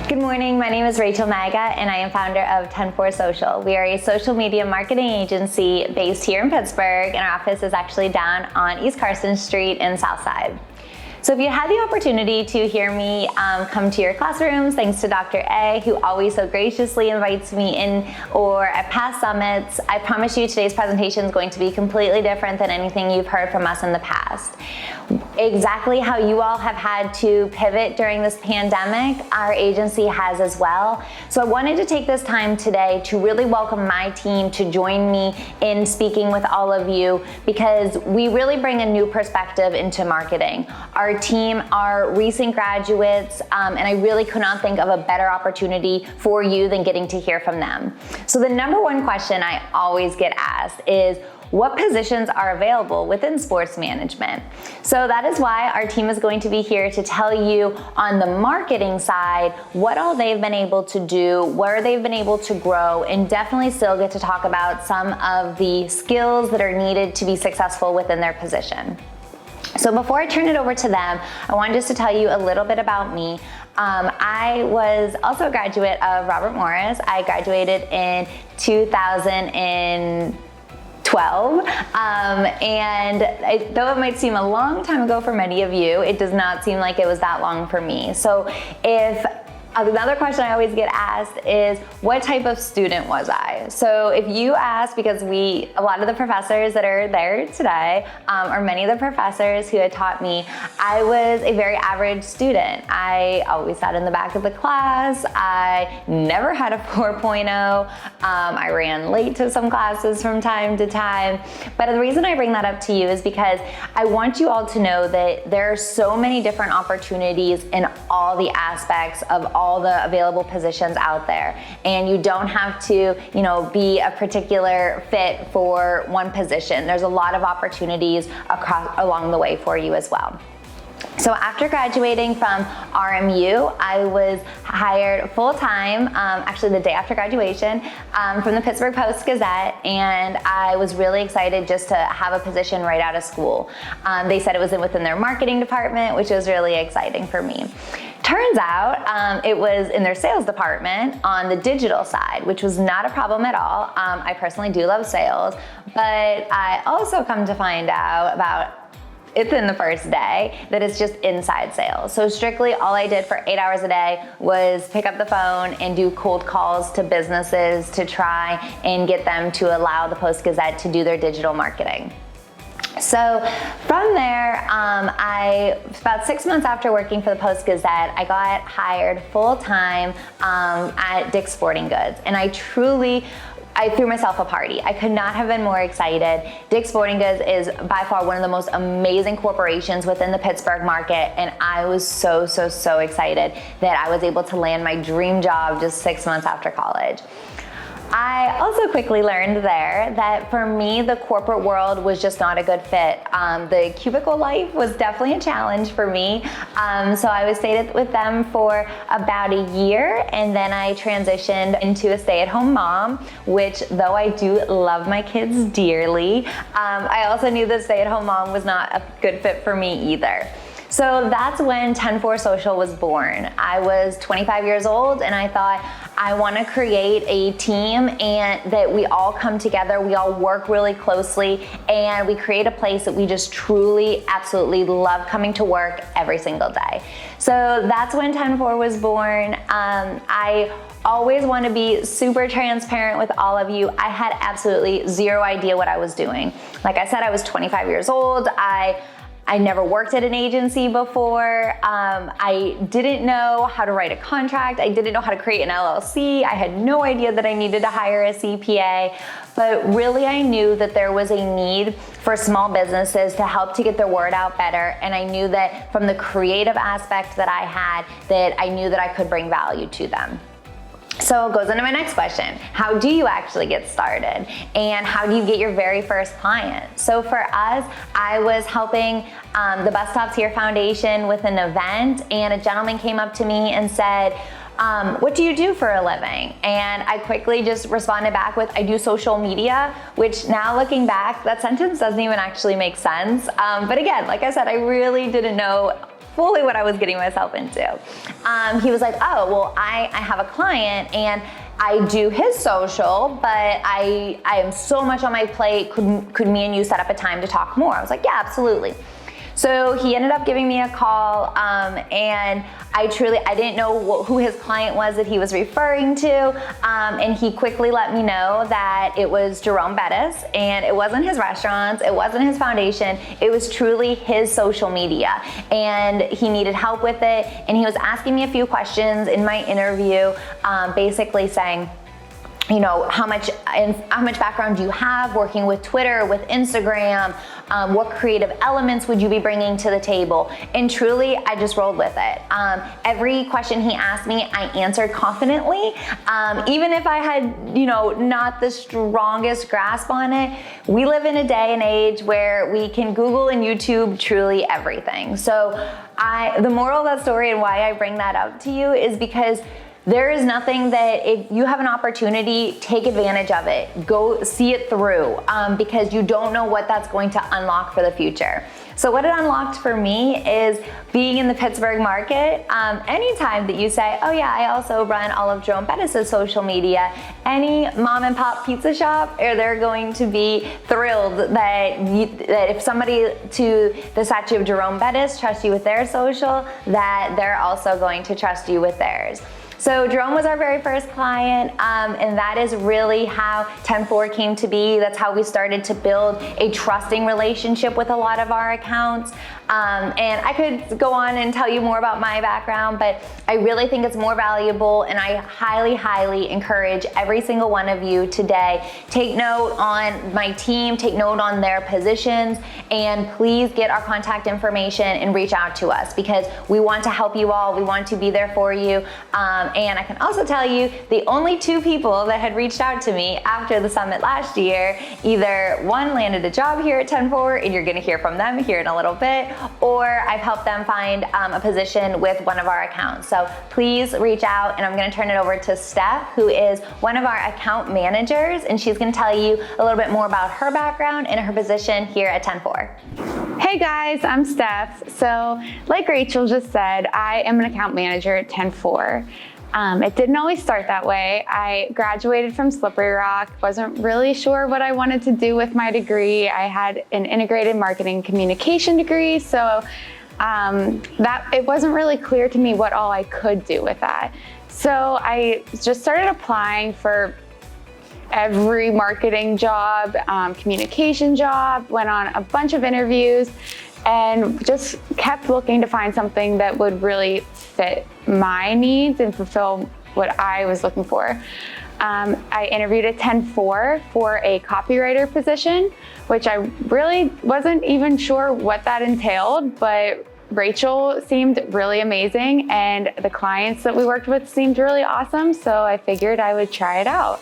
Good morning, my name is Rachel Maga and I am founder of 104 Social. We are a social media marketing agency based here in Pittsburgh, and our office is actually down on East Carson Street in Southside. So if you had the opportunity to hear me come to your classrooms, thanks to Dr. A, who always so graciously invites me in, or at past summits, I promise you today's presentation is going to be completely different than anything you've heard from us in the past. Exactly how you all have had to pivot during this pandemic, our agency has as well. So I wanted to take this time today to really welcome my team to join me in speaking with all of you, because we really bring a new perspective into marketing. Our team are recent graduates, and I really could not think of a better opportunity for you than getting to hear from them. So the number one question I always get asked is, what positions are available within sports management? So that is why our team is going to be here to tell you on the marketing side what all they've been able to do, where they've been able to grow, and definitely still get to talk about some of the skills that are needed to be successful within their position. So before I turn it over to them, I wanted just to tell you a little bit about me. I was also a graduate of Robert Morris. I graduated in 2012, and though it might seem a long time ago for many of you, it does not seem like it was that long for me. So another question I always get asked is, what type of student was I? So if you ask, because a lot of the professors that are there today, or many of the professors who had taught me, I was a very average student. I always sat in the back of the class. I never had a 4.0. I ran late to some classes from time to time. But the reason I bring that up to you is because I want you all to know that there are so many different opportunities in all the aspects of all the available positions out there, and you don't have to, be a particular fit for one position. There's a lot of opportunities along the way for you as well. So after graduating from RMU, I was hired full-time, actually the day after graduation, from the Pittsburgh Post-Gazette, and I was really excited just to have a position right out of school. They said it was within their marketing department, which was really exciting for me. Turns out it was in their sales department on the digital side, which was not a problem at all. I personally do love sales, but I also come to find out about within the first day that it's just inside sales. So strictly all I did for 8 hours a day was pick up the phone and do cold calls to businesses to try and get them to allow the Post-Gazette to do their digital marketing. So from there, about 6 months after working for the Post-Gazette, I got hired full-time at Dick's Sporting Goods, and I threw myself a party. I could not have been more excited. Dick's Sporting Goods is by far one of the most amazing corporations within the Pittsburgh market, and I was so excited that I was able to land my dream job just 6 months after college. I also quickly learned there that for me, the corporate world was just not a good fit. The cubicle life was definitely a challenge for me. So I stayed with them for about a year, and then I transitioned into a stay-at-home mom, which though I do love my kids dearly, I also knew that stay-at-home mom was not a good fit for me either. So that's when 104 Social was born. I was 25 years old, and I thought, I want to create a team and that we all come together, we all work really closely, and we create a place that we just truly, absolutely love coming to work every single day. So that's when 104 was born. I always want to be super transparent with all of you. I had absolutely zero idea what I was doing. Like I said, I was 25 years old. I never worked at an agency before. I didn't know how to write a contract. I didn't know how to create an LLC. I had no idea that I needed to hire a CPA. But really, I knew that there was a need for small businesses to help to get their word out better. And I knew that from the creative aspect that I had, that I knew that I could bring value to them. So it goes into my next question. How do you actually get started? And how do you get your very first client? So for us, I was helping the Bus Stops Here Foundation with an event, and a gentleman came up to me and said, what do you do for a living? And I quickly just responded back with, I do social media, which now looking back, that sentence doesn't even actually make sense. But again, like I said, I really didn't know fully what I was getting myself into. He was like, oh, well, I have a client and I do his social, but I am so much on my plate. Could me and you set up a time to talk more? I was like, yeah, absolutely. So he ended up giving me a call, and I didn't know who his client was that he was referring to, and he quickly let me know that it was Jerome Bettis, and it wasn't his restaurants, it wasn't his foundation, it was truly his social media, and he needed help with it, and he was asking me a few questions in my interview, basically saying, you know, how much background do you have working with Twitter, with Instagram? What creative elements would you be bringing to the table? And truly, I just rolled with it. Every question he asked me, I answered confidently. Even if I had, you know, not the strongest grasp on it, we live in a day and age where we can Google and YouTube truly everything. So the moral of that story and why I bring that up to you is because there is nothing that, if you have an opportunity, take advantage of it. Go see it through, because you don't know what that's going to unlock for the future. So what it unlocked for me is being in the Pittsburgh market. Anytime that you say, oh yeah, I also run all of Jerome Bettis' social media, any mom and pop pizza shop, they're going to be thrilled that if somebody to the statue of Jerome Bettis trusts you with their social, that they're also going to trust you with theirs. So Jerome was our very first client, and that is really how 10-4 came to be. That's how we started to build a trusting relationship with a lot of our accounts. And I could go on and tell you more about my background, but I really think it's more valuable, and I highly, highly encourage every single one of you today, take note on my team, take note on their positions, and please get our contact information and reach out to us, because we want to help you all. We want to be there for you. And I can also tell you the only 2 people that had reached out to me after the summit last year, either one landed a job here at 10-4, and you're gonna hear from them here in a little bit, or I've helped them find a position with one of our accounts. So please reach out, and I'm gonna turn it over to Steph, who is one of our account managers, and she's gonna tell you a little bit more about her background and her position here at 10-4. Hey guys, I'm Steph. So like Rachel just said, I am an account manager at 10-4. It didn't always start that way. I graduated from Slippery Rock, wasn't really sure what I wanted to do with my degree. I had an integrated marketing communication degree, so it wasn't really clear to me what all I could do with that. So I just started applying for every marketing job, communication job, went on a bunch of interviews, and just kept looking to find something that would really fit my needs and fulfill what I was looking for. I interviewed at 10-4 for a copywriter position, which I really wasn't even sure what that entailed, but Rachel seemed really amazing and the clients that we worked with seemed really awesome, so I figured I would try it out.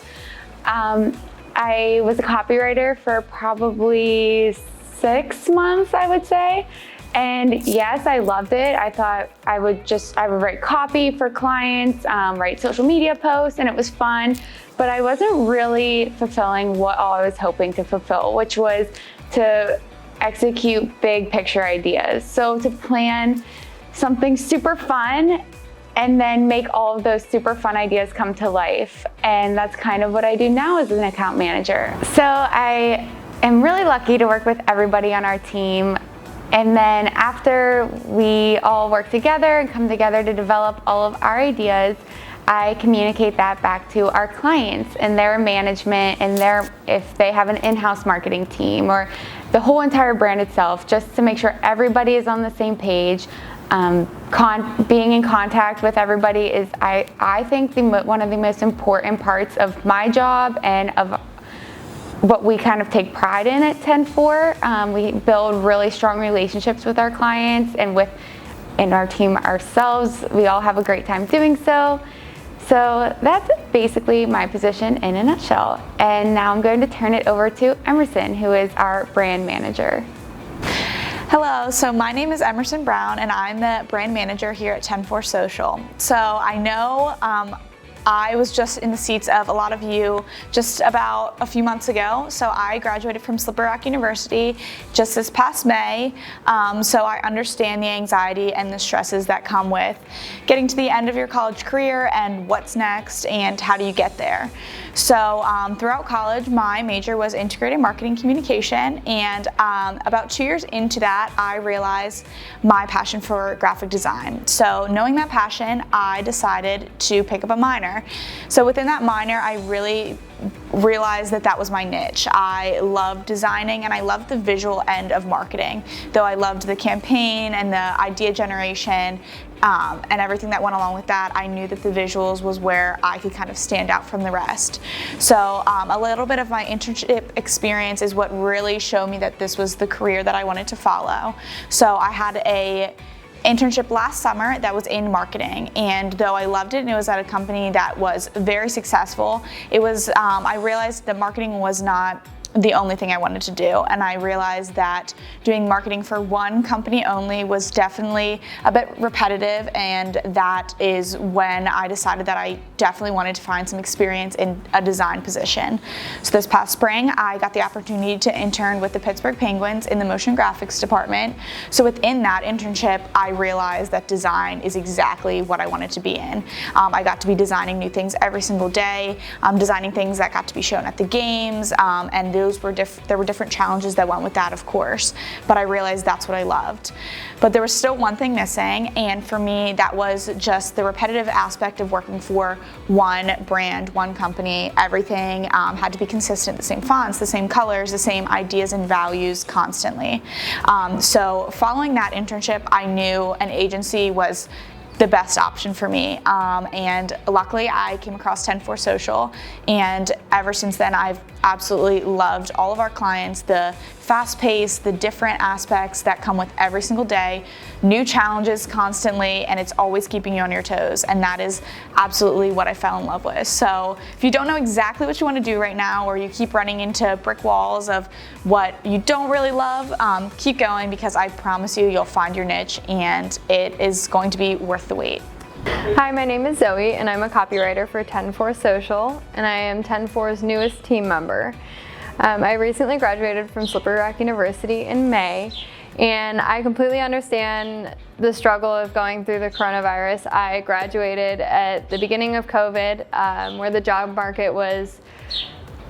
I was a copywriter for probably 6 months, I would say. And yes, I loved it. I thought I would write copy for clients, write social media posts, and it was fun. But I wasn't really fulfilling what all I was hoping to fulfill, which was to execute big picture ideas. So to plan something super fun and then make all of those super fun ideas come to life. And that's kind of what I do now as an account manager. So I am really lucky to work with everybody on our team. And then after we all work together and come together to develop all of our ideas, I communicate that back to our clients and their management and if they have an in-house marketing team or the whole entire brand itself, just to make sure everybody is on the same page. Being in contact with everybody is, I think, one of the most important parts of my job and of what we kind of take pride in at 10-4. We build really strong relationships with our clients and our team ourselves. We all have a great time doing so. So that's basically my position in a nutshell. And now I'm going to turn it over to Emerson, who is our brand manager. Hello, so my name is Emerson Brown and I'm the brand manager here at 10-4 Social. So I know I was just in the seats of a lot of you just about a few months ago. So I graduated from Slippery Rock University just this past May. So I understand the anxiety and the stresses that come with getting to the end of your college career and what's next and how do you get there. So throughout college, my major was integrated marketing communication, and about 2 years into that, I realized my passion for graphic design. So knowing that passion, I decided to pick up a minor. So within that minor, I really realized that that was my niche. I loved designing and I loved the visual end of marketing. Though I loved the campaign and the idea generation and everything that went along with that, I knew that the visuals was where I could kind of stand out from the rest. So a little bit of my internship experience is what really showed me that this was the career that I wanted to follow. So I had a internship last summer that was in marketing, and though I loved it and it was at a company that was very successful, it was I realized that marketing was not the only thing I wanted to do, and I realized that doing marketing for one company only was definitely a bit repetitive, and that is when I decided that I definitely wanted to find some experience in a design position. So this past spring, I got the opportunity to intern with the Pittsburgh Penguins in the motion graphics department. So within that internship, I realized that design is exactly what I wanted to be in. I got to be designing new things every single day, designing things that got to be shown at the games, and there were different challenges that went with that, of course, but I realized that's what I loved. But there was still one thing missing, and for me that was just the repetitive aspect of working for one brand, one company. Everything had to be consistent, the same fonts, the same colors, the same ideas and values constantly. So following that internship, I knew an agency was the best option for me, and luckily I came across 10-4 Social, and ever since then I've absolutely loved all of our clients, the fast pace, the different aspects that come with every single day, new challenges constantly, and it's always keeping you on your toes, and that is absolutely what I fell in love with. So if you don't know exactly what you want to do right now, or you keep running into brick walls of what you don't really love, keep going, because I promise you, you'll find your niche and it is going to be worth the wait. Hi, my name is Zoe and I'm a copywriter for 10-4 Social, and I am 10-4's newest team member. I recently graduated from Slippery Rock University in May, and I completely understand the struggle of going through the coronavirus. I graduated at the beginning of COVID, where the job market was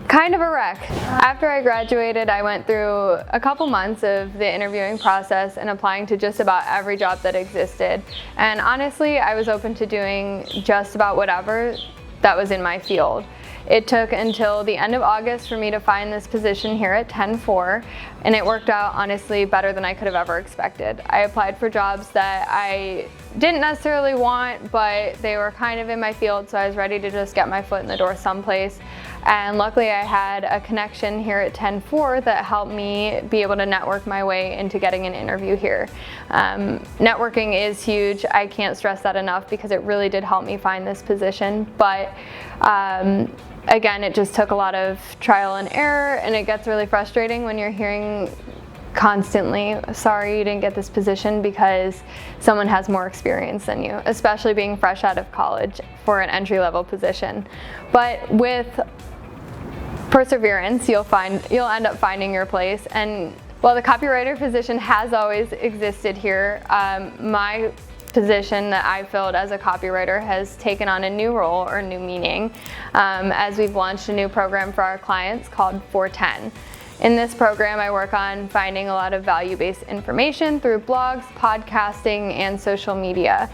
kind of a wreck. After I graduated, I went through a couple months of the interviewing process and applying to just about every job that existed. And honestly, I was open to doing just about whatever that was in my field. It took until the end of August for me to find this position here at 10-4, and it worked out honestly better than I could have ever expected. I applied for jobs that I didn't necessarily want, but they were kind of in my field, so I was ready to just get my foot in the door someplace. And luckily I had a connection here at 10-4 that helped me be able to network my way into getting an interview here. Networking is huge. I can't stress that enough, because it really did help me find this position. But again, it just took a lot of trial and error, and it gets really frustrating when you're hearing constantly, sorry you didn't get this position because someone has more experience than you, especially being fresh out of college for an entry-level position. But with perseverance, you'll end up finding your place. And while the copywriter position has always existed here, my position that I filled as a copywriter has taken on a new role or new meaning, as we've launched a new program for our clients called 410. In this program, I work on finding a lot of value-based information through blogs, podcasting, and social media.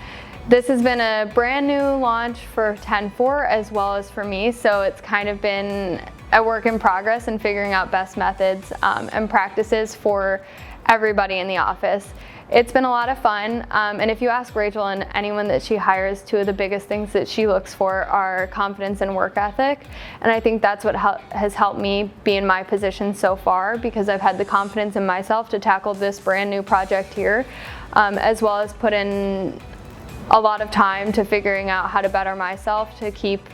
This has been a brand new launch for 10-4 as well as for me, so it's kind of been a work in progress in figuring out best methods and practices for everybody in the office. It's been a lot of fun, and if you ask Rachel and anyone that she hires, two of the biggest things that she looks for are confidence and work ethic, and I think that's what has helped me be in my position so far, because I've had the confidence in myself to tackle this brand new project here, as well as put in a lot of time to figuring out how to better myself to keep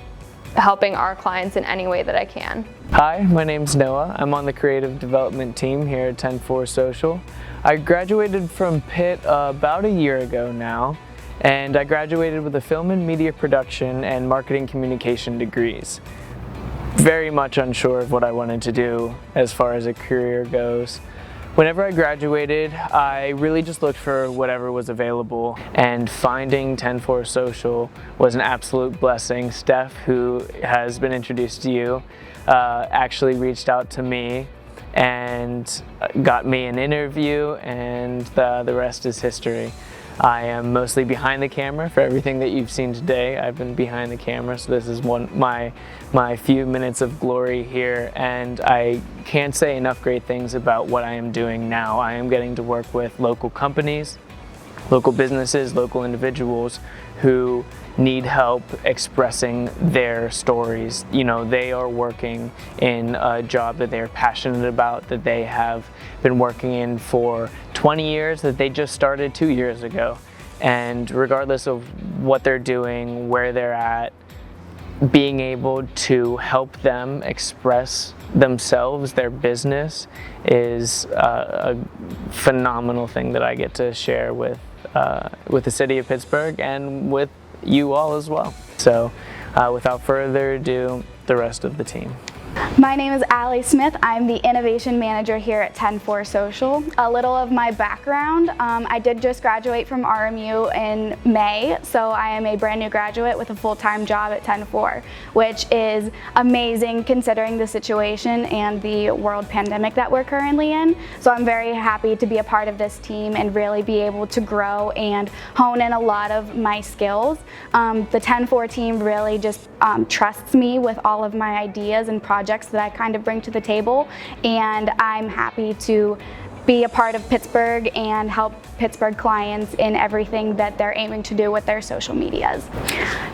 helping our clients in any way that I can. Hi, my name's Noah. I'm on the creative development team here at 104 Social. I graduated from Pitt about a year ago now, and I graduated with a film and media production and marketing communication degrees. Very much unsure of what I wanted to do as far as a career goes. Whenever I graduated, I really just looked for whatever was available, and finding 104 Social was an absolute blessing. Steph, who has been introduced to you, actually reached out to me and got me an interview, and the rest is history. I am mostly behind the camera for everything that you've seen today. I've been behind the camera, so this is my few minutes of glory here, and I can't say enough great things about what I am doing now. I am getting to work with local companies, local businesses, local individuals who need help expressing their stories. You know, they are working in a job that they're passionate about, that they have been working in for 20 years, that they just started 2 years ago. And regardless of what they're doing, where they're at, being able to help them express themselves, their business, is a phenomenal thing that I get to share with the city of Pittsburgh and with you all as well. So without further ado, the rest of the team. My name is Allie Smith. I'm the Innovation Manager here at 104 Social. A little of my background, I did just graduate from RMU in May, so I am a brand new graduate with a full-time job at 104, which is amazing considering the situation and the world pandemic that we're currently in. So I'm very happy to be a part of this team and really be able to grow and hone in a lot of my skills. The 104 team really just trusts me with all of my ideas and projects that I kind of bring to the table, and I'm happy to be a part of Pittsburgh and help Pittsburgh clients in everything that they're aiming to do with their social medias.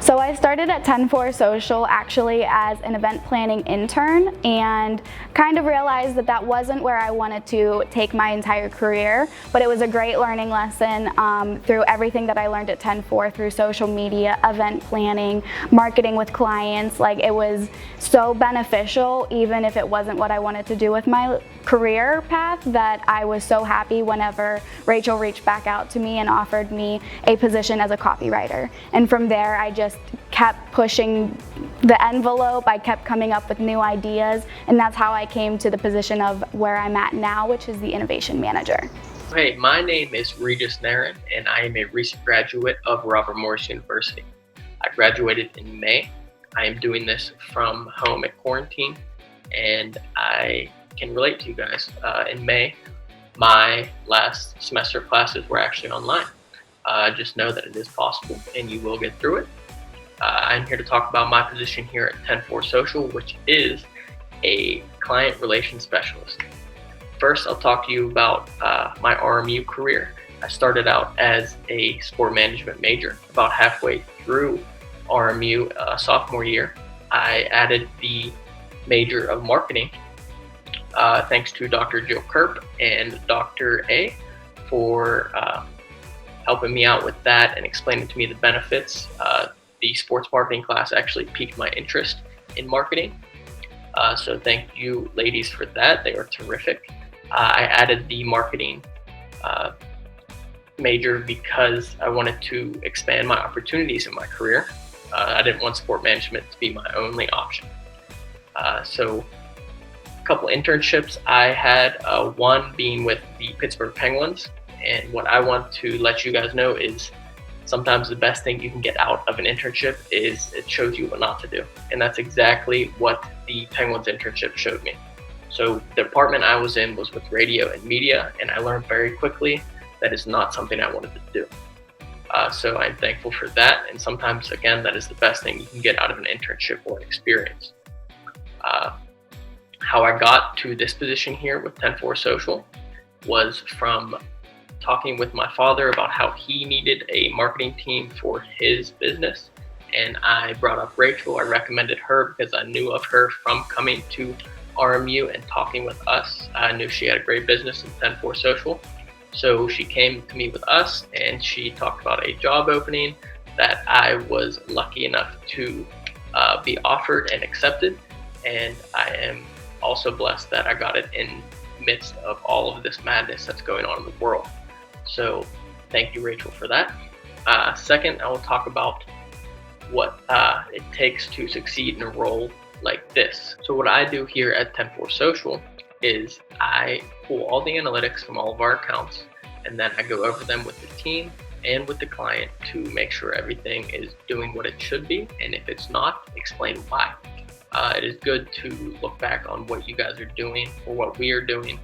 So I started at 104 Social actually as an event planning intern, and kind of realized that that wasn't where I wanted to take my entire career, but it was a great learning lesson through everything that I learned at 104 through social media, event planning, marketing with clients. Like, it was so beneficial, even if it wasn't what I wanted to do with my career path, that I was so happy whenever Rachel reached back out to me and offered me a position as a copywriter. And from there, I just kept pushing the envelope. I kept coming up with new ideas, and that's how I came to the position of where I'm at now, which is the Innovation Manager. Hey, my name is Regis Naran, and I am a recent graduate of Robert Morris University. I graduated in May. I am doing this from home at quarantine, and I can relate to you guys. In May, my last semester classes were actually online. Just know that it is possible, and you will get through it. I'm here to talk about my position here at 104 Social, which is a client relations specialist. First, I'll talk to you about my RMU career. I started out as a sport management major. About halfway through RMU sophomore year, I added the major of marketing, thanks to Dr. Jill Kerp and Dr. A for helping me out with that and explaining to me the benefits. The sports marketing class actually piqued my interest in marketing. So thank you ladies for that. They were terrific. I added the marketing major because I wanted to expand my opportunities in my career. I didn't want sport management to be my only option. So a couple internships I had, one being with the Pittsburgh Penguins. And what I want to let you guys know is sometimes the best thing you can get out of an internship is it shows you what not to do. And that's exactly what the Penguins internship showed me. So the department I was in was with radio and media, and I learned very quickly that is not something I wanted to do. So I'm thankful for that. And sometimes, again, that is the best thing you can get out of an internship or an experience. How I got to this position here with 104 Social was from talking with my father about how he needed a marketing team for his business. And I brought up Rachel. I recommended her because I knew of her from coming to RMU and talking with us. I knew she had a great business in 104 Social. So she came to meet with us and she talked about a job opening that I was lucky enough to be offered and accepted. And I am also blessed that I got it in midst of all of this madness that's going on in the world. So thank you, Rachel, for that. Second, I will talk about what it takes to succeed in a role like this. So what I do here at 10-4 Social is I pull all the analytics from all of our accounts, and then I go over them with the team and with the client to make sure everything is doing what it should be, and if it's not, explain why. It is good to look back on what you guys are doing or what we are doing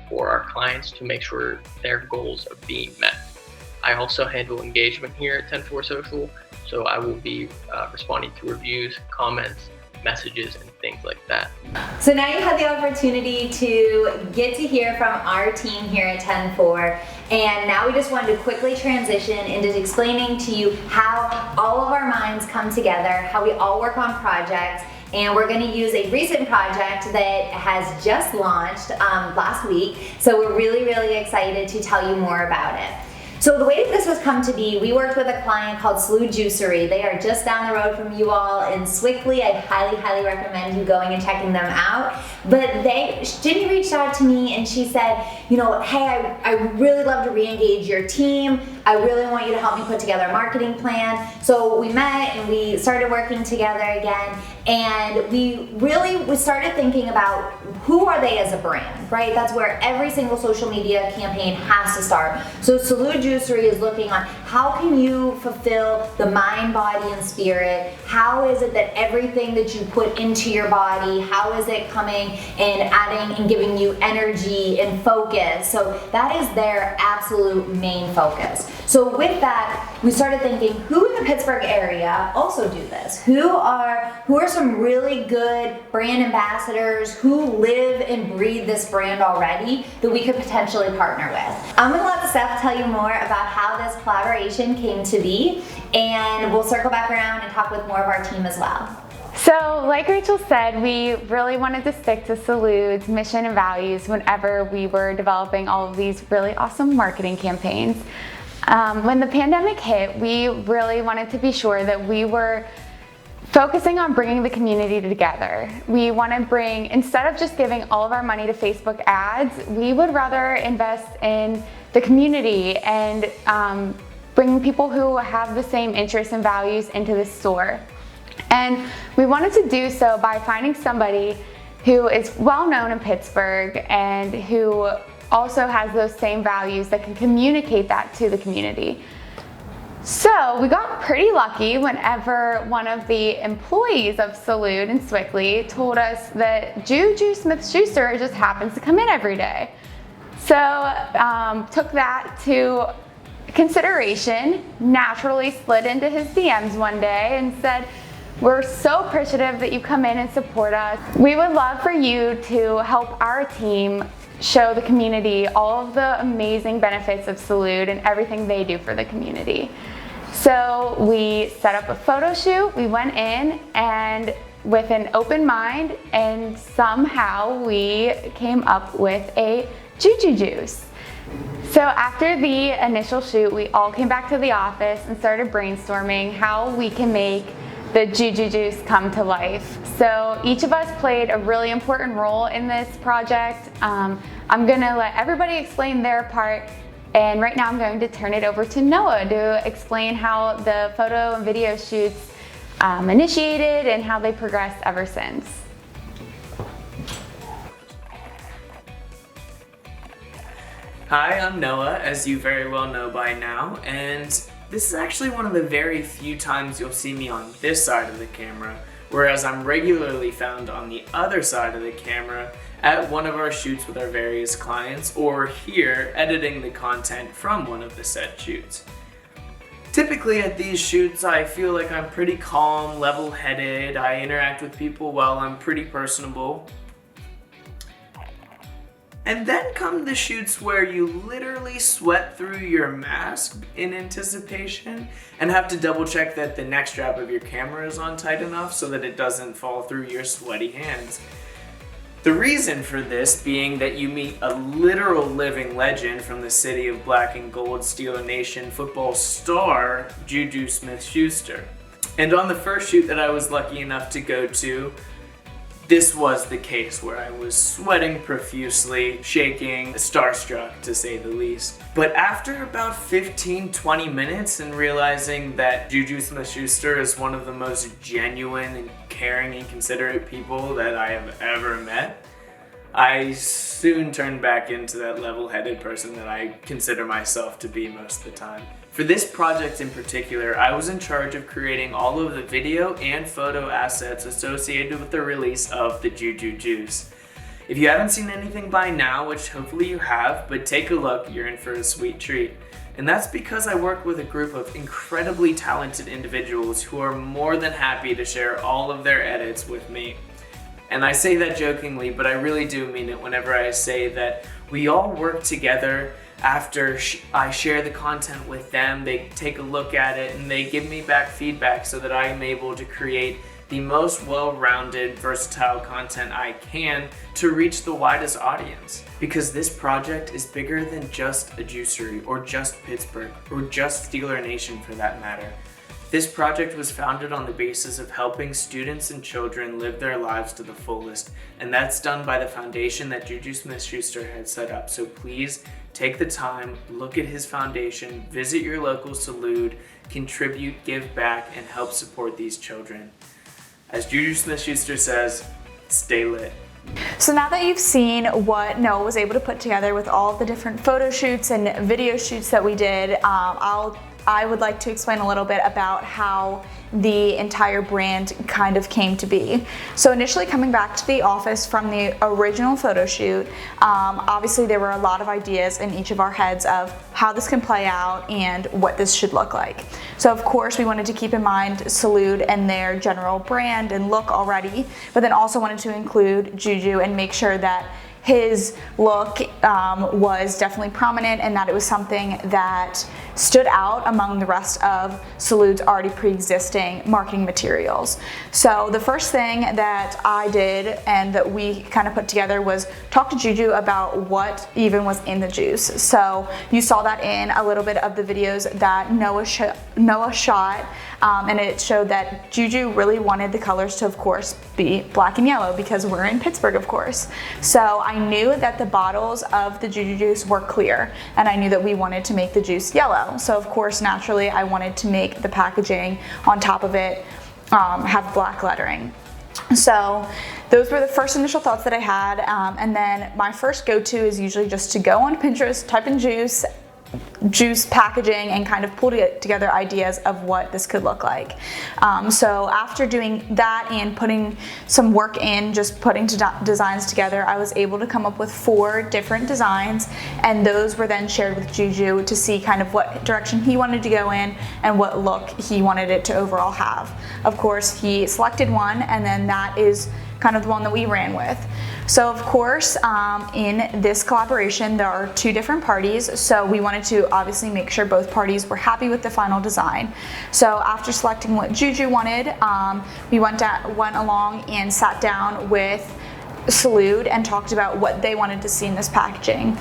for our clients to make sure their goals are being met. I also handle engagement here at 10-4 Social, so I will be responding to reviews, comments, messages, and things like that. So now you have the opportunity to get to hear from our team here at 10-4, and now we just wanted to quickly transition into explaining to you how all of our minds come together, how we all work on projects, and we're going to use a recent project that has just launched last week, so we're really, really excited to tell you more about it. So the way that this has come to be, we worked with a client called Salud Juicery. They are just down the road from you all in Swickley. I highly, highly recommend you going and checking them out. But Ginny reached out to me and she said, you know, hey, I really love to re-engage your team. I really want you to help me put together a marketing plan. So we met and we started working together again. And we started thinking about who are they as a brand, right? That's where every single social media campaign has to start. So Salud Juicery is looking on how can you fulfill the mind, body, and spirit? How is it that everything that you put into your body, how is it coming and adding and giving you energy and focus? So that is their absolute main focus. So with that, we started thinking, who in the Pittsburgh area also do this? Who are some really good brand ambassadors who live and breathe this brand already that we could potentially partner with? I'm gonna let Steph tell you more about how this collaboration came to be, and we'll circle back around and talk with more of our team as well. So like Rachel said, we really wanted to stick to Salud's mission and values whenever we were developing all of these really awesome marketing campaigns. When the pandemic hit, we really wanted to be sure that we were focusing on bringing the community together. We want to bring, instead of just giving all of our money to Facebook ads, we would rather invest in the community and bring people who have the same interests and values into the store. And we wanted to do so by finding somebody who is well known in Pittsburgh and who also has those same values that can communicate that to the community. So we got pretty lucky whenever one of the employees of Salud in Swickley told us that Juju Smith-Schuster just happens to come in every day. So took that to consideration, naturally slid into his DMs one day and said, we're so appreciative that you come in and support us. We would love for you to help our team show the community all of the amazing benefits of Salud and everything they do for the community. So we set up a photo shoot, we went in and with an open mind, and somehow we came up with a Juju juice. So after the initial shoot, we all came back to the office and started brainstorming how we can make the Juju juice come to life. So each of us played a really important role in this project. I'm gonna let everybody explain their part, and right now I'm going to turn it over to Noah to explain how the photo and video shoots initiated and how they progressed ever since. Hi, I'm Noah, as you very well know by now, and this is actually one of the very few times you'll see me on this side of the camera, whereas I'm regularly found on the other side of the camera at one of our shoots with our various clients, or here editing the content from one of the set shoots. Typically at these shoots I feel like I'm pretty calm, level-headed, I interact with people well, I'm pretty personable. And then come the shoots where you literally sweat through your mask in anticipation and have to double check that the neck strap of your camera is on tight enough so that it doesn't fall through your sweaty hands. The reason for this being that you meet a literal living legend from the city of black and gold, Steeler Nation football star, Juju Smith-Schuster. And on the first shoot that I was lucky enough to go to, this was the case where I was sweating profusely, shaking, starstruck to say the least. But after about 15-20 minutes and realizing that Juju Smith-Schuster is one of the most genuine and caring and considerate people that I have ever met, I soon turned back into that level-headed person that I consider myself to be most of the time. For this project in particular, I was in charge of creating all of the video and photo assets associated with the release of the Juju Juice. If you haven't seen anything by now, which hopefully you have, but take a look, you're in for a sweet treat. And that's because I work with a group of incredibly talented individuals who are more than happy to share all of their edits with me. And I say that jokingly, but I really do mean it whenever I say that we all work together. After I share the content with them, they take a look at it and they give me back feedback so that I am able to create the most well-rounded, versatile content I can to reach the widest audience. Because this project is bigger than just a juicery, or just Pittsburgh, or just Steeler Nation for that matter. This project was founded on the basis of helping students and children live their lives to the fullest, and that's done by the foundation that Juju Smith-Schuster had set up. So please take the time, look at his foundation, visit your local Salud, contribute, give back, and help support these children. As Juju Smith-Schuster says, stay lit. So now that you've seen what Noah was able to put together with all of the different photo shoots and video shoots that we did, I would like to explain a little bit about how the entire brand kind of came to be. So initially coming back to the office from the original photo shoot, obviously there were a lot of ideas in each of our heads of how this can play out and what this should look like. So of course we wanted to keep in mind Salud and their general brand and look already, but then also wanted to include Juju and make sure that his look was definitely prominent and that it was something that stood out among the rest of Salud's already pre-existing marketing materials. So the first thing that I did and that we kind of put together was talk to Juju about what even was in the juice. So you saw that in a little bit of the videos that Noah shot, and it showed that Juju really wanted the colors to, of course, be black and yellow because we're in Pittsburgh, of course. So I knew that the bottles of the Juju juice were clear, and I knew that we wanted to make the juice yellow. So of course, naturally, I wanted to make the packaging on top of it have black lettering. So those were the first initial thoughts that I had, and then my first go-to is usually just to go on Pinterest, type in juice packaging, and kind of pull together ideas of what this could look like. So after doing that and putting some work in, just putting designs together, I was able to come up with 4 different designs, and those were then shared with Juju to see kind of what direction he wanted to go in and what look he wanted it to overall have. Of course, he selected one, and then that is kind of the one that we ran with. So of course, in this collaboration, there are 2 different parties, so we wanted to obviously make sure both parties were happy with the final design. So after selecting what Juju wanted, we went along and sat down with Salud and talked about what they wanted to see in this packaging.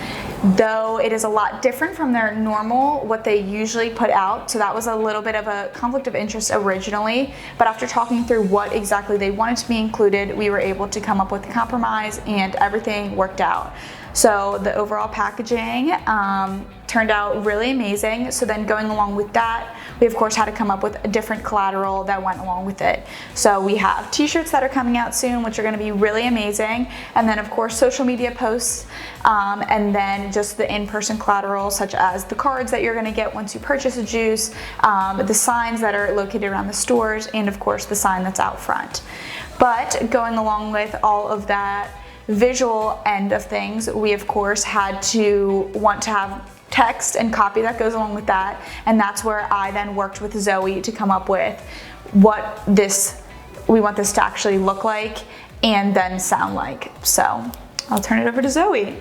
Though it is a lot different from their normal, what they usually put out, so that was a little bit of a conflict of interest originally, but after talking through what exactly they wanted to be included, we were able to come up with a compromise and everything worked out. So the overall packaging turned out really amazing. So then going along with that, we of course had to come up with a different collateral that went along with it. So we have t-shirts that are coming out soon, which are going to be really amazing. And then of course social media posts, and then just the in-person collateral such as the cards that you're going to get once you purchase a juice, the signs that are located around the stores, and of course the sign that's out front. But going along with all of that visual end of things, we of course had to want to have text and copy that goes along with that, and that's where I then worked with Zoe to come up with what we want this to actually look like and then sound like. So I'll turn it over to Zoe.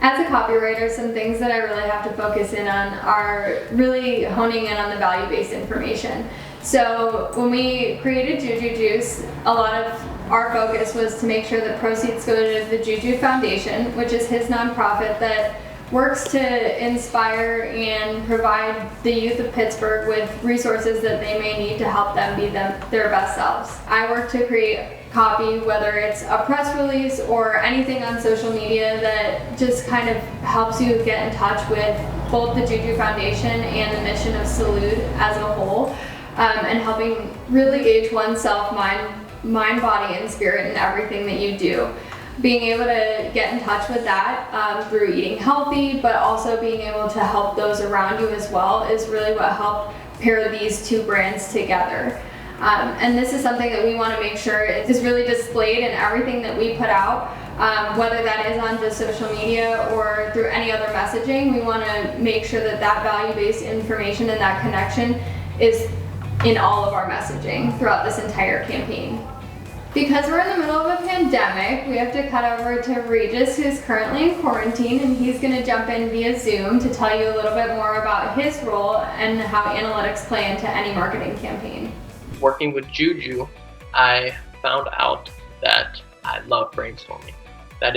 As a copywriter, some things that I really have to focus in on are really honing in on the value-based information. So when we created Juju Juice, a lot of our focus was to make sure that proceeds go to the Juju Foundation, which is his nonprofit that works to inspire and provide the youth of Pittsburgh with resources that they may need to help them be their best selves. I work to create copy, whether it's a press release or anything on social media that just kind of helps you get in touch with both the Juju Foundation and the mission of Salute as a whole, and helping really gauge oneself, mind, body, and spirit in everything that you do. Being able to get in touch with that through eating healthy, but also being able to help those around you as well is really what helped pair these two brands together. And this is something that we want to make sure is really displayed in everything that we put out, whether that is on just social media or through any other messaging. We want to make sure that that value-based information and that connection is in all of our messaging throughout this entire campaign. Because we're in the middle of a pandemic, we have to cut over to Regis, who's currently in quarantine, and he's going to jump in via Zoom to tell you a little bit more about his role and how analytics play into any marketing campaign. Working with Juju, I found out that I love brainstorming. That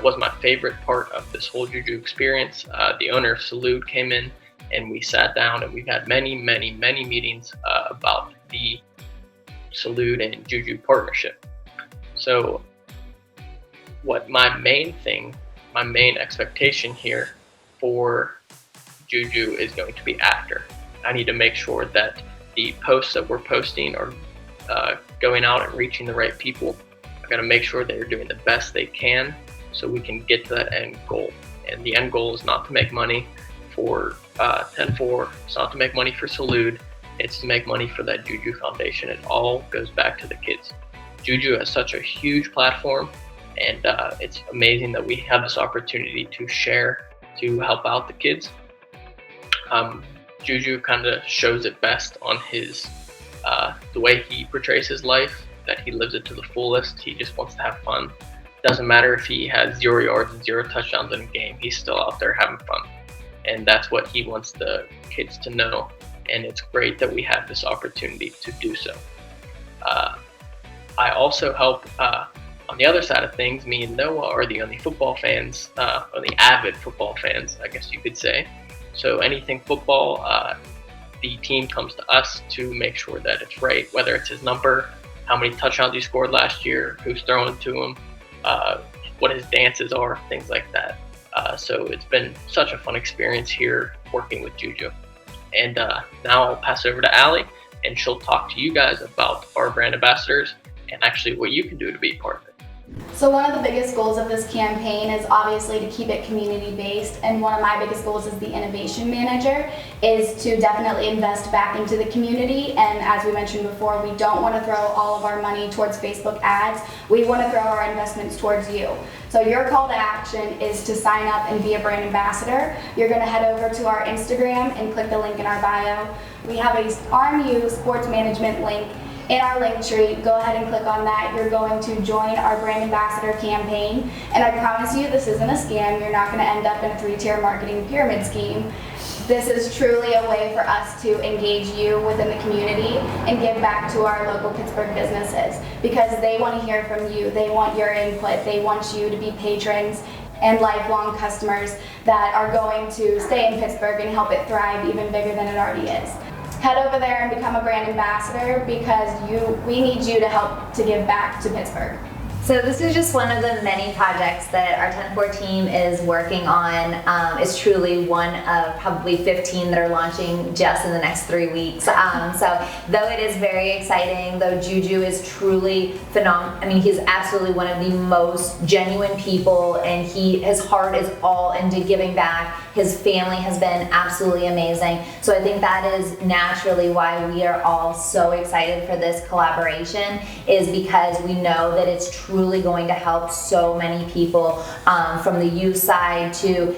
was my favorite part of this whole Juju experience. The owner of Salute came in and we sat down and we've had many meetings about the Salute and Juju partnership. So what my main expectation here for Juju is going to be after. I need to make sure that the posts that we're posting are going out and reaching the right people. I got to make sure they're doing the best they can so we can get to that end goal. And the end goal is not to make money for 10-4. It's not to make money for Salute. It's to make money for that Juju Foundation. It all goes back to the kids. Juju has such a huge platform, and it's amazing that we have this opportunity to share, to help out the kids. Juju kind of shows it best on his the way he portrays his life, that he lives it to the fullest. He just wants to have fun. Doesn't matter if he has 0 yards and 0 touchdowns in a game, he's still out there having fun. And that's what he wants the kids to know. And it's great that we have this opportunity to do so. I also help on the other side of things. Me and Noah are the only football fans, or the avid football fans, I guess you could say. So anything football, the team comes to us to make sure that it's right, whether it's his number, how many touchdowns he scored last year, who's throwing to him, what his dances are, things like that. So it's been such a fun experience here working with Juju. And now I'll pass it over to Allie, and she'll talk to you guys about our brand ambassadors and actually what you can do to be part of it. So one of the biggest goals of this campaign is obviously to keep it community-based, and one of my biggest goals as the innovation manager is to definitely invest back into the community. And as we mentioned before, we don't want to throw all of our money towards Facebook ads. We want to throw our investments towards you. So your call to action is to sign up and be a brand ambassador. You're going to head over to our Instagram and click the link in our bio. We have a RMU sports management link in our link tree. Go ahead and click on that. You're going to join our brand ambassador campaign. And I promise you, this isn't a scam. You're not going to end up in a 3-tier marketing pyramid scheme. This is truly a way for us to engage you within the community and give back to our local Pittsburgh businesses, because they want to hear from you. They want your input. They want you to be patrons and lifelong customers that are going to stay in Pittsburgh and help it thrive even bigger than it already is. Head over there and become a brand ambassador, because we need you to help to give back to Pittsburgh. So this is just one of the many projects that our 10-4 team is working on. It's truly one of probably 15 that are launching just in the next 3 weeks. So though it is very exciting, though Juju is truly phenomenal. I mean, he's absolutely one of the most genuine people, and his heart is all into giving back. His family has been absolutely amazing. So I think that is naturally why we are all so excited for this collaboration, is because we know that it's truly going to help so many people, from the youth side to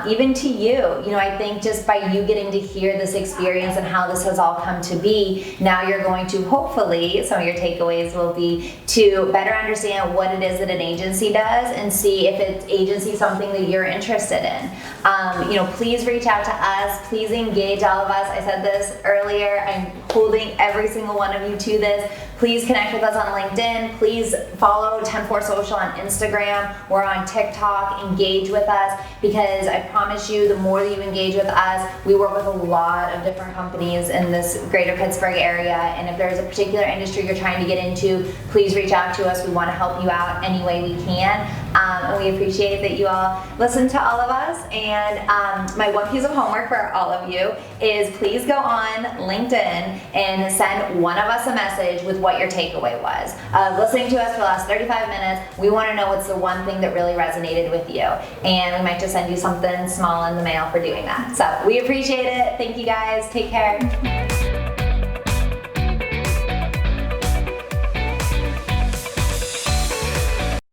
even to you. You know, I think just by you getting to hear this experience and how this has all come to be, now you're going to, hopefully, some of your takeaways will be to better understand what it is that an agency does and see if it's agency something that you're interested in. You know, please reach out to us. Please engage all of us. I said this earlier. holding every single one of you to this. Please connect with us on LinkedIn. Please follow 104 Social on Instagram. We're on TikTok. Engage with us, because I promise you, the more that you engage with us, we work with a lot of different companies in this greater Pittsburgh area. And if there's a particular industry you're trying to get into, please reach out to us. We want to help you out any way we can. And we appreciate that you all listen to all of us. And my one piece of homework for all of you is please go on LinkedIn and send one of us a message with what your takeaway was. Listening to us for the last 35 minutes, we want to know what's the one thing that really resonated with you. And we might just send you something small in the mail for doing that. So we appreciate it. Thank you guys. Take care.